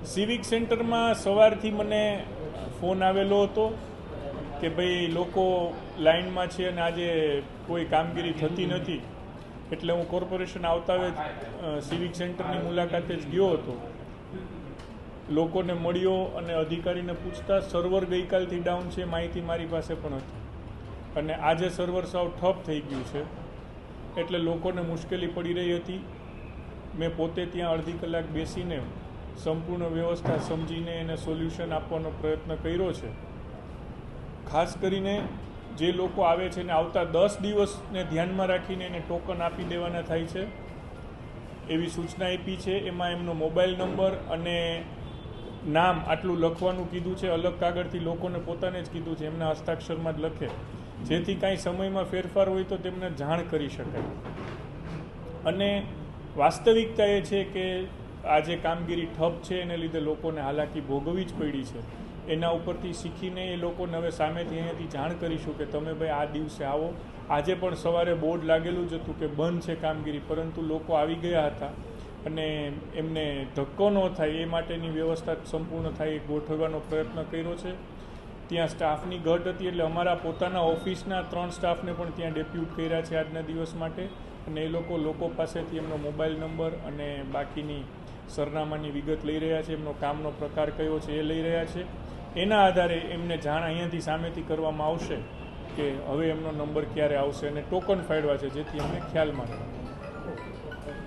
Civic સેન્ટરમાં સવારથી મને ફોન આવેલો હતો કે ભાઈ લોકો લાઇનમાં છે અને આજે કોઈ કામગીરી થતી નથી, એટલે હું કોર્પોરેશન આવતા જ સિવિક સેન્ટરની મુલાકાતે જ ગયો હતો. લોકોને મળ્યો અને અધિકારીને પૂછતા સર્વર ગઈકાલથી ડાઉન છે માહિતી મારી પાસે પણ હતી અને આજે સર્વર સાવ ઠપ થઈ ગયું છે, એટલે લોકોને મુશ્કેલી પડી રહી હતી. મેં પોતે ત્યાં અડધી કલાક બેસીને સંપૂર્ણ વ્યવસ્થા સમજીને એને સોલ્યુશન આપવાનો પ્રયત્ન કર્યો છે. ખાસ કરીને જે લોકો આવે છે ને આવતા 10 દિવસને ધ્યાનમાં રાખીને એને ટોકન આપી દેવાના થાય છે એવી સૂચના આપી છે. એમાં એમનો મોબાઈલ નંબર અને નામ આટલું લખવાનું કીધું છે. અલગ કાગળથી લોકોને પોતાને જ કીધું છે એમના હસ્તાક્ષરમાં જ લખે, જેથી કાંઈ સમયમાં ફેરફાર હોય તો તેમને જાણ કરી શકાય. અને વાસ્તવિકતા એ છે કે આ જે કામગીરી ઠપ છે એને લીધે લોકોને હાલાકી ભોગવવી જ પડી છે. એના ઉપરથી શીખીને એ લોકોને હવે સામેથી અહીંયાથી જાણ કરીશું કે તમે ભાઈ આ દિવસે આવો. આજે પણ સવારે બોર્ડ લાગેલું જ હતું કે બંધ છે કામગીરી, પરંતુ લોકો આવી ગયા હતા અને એમને ધક્કો ન થાય એ માટેની વ્યવસ્થા સંપૂર્ણ થાય એ ગોઠવવાનો પ્રયત્ન કર્યો છે. ત્યાં સ્ટાફની ઘટ હતી એટલે અમારા પોતાના ઓફિસના 3 સ્ટાફને પણ ત્યાં ડેપ્યુટ કર્યા છે આજના દિવસ માટે, અને એ લોકો પાસેથી એમનો મોબાઈલ નંબર અને બાકીની સરનામાની વિગત લઈ રહ્યા છે. એમનો કામનો પ્રકાર કયો છે એ લઈ રહ્યા છે. એના આધારે એમને જાણ અહીંયાથી સામેથી કરવામાં આવશે કે હવે એમનો નંબર ક્યારે આવશે અને ટોકન ફાળવા છે, જેથી અમને ખ્યાલમાં રહે.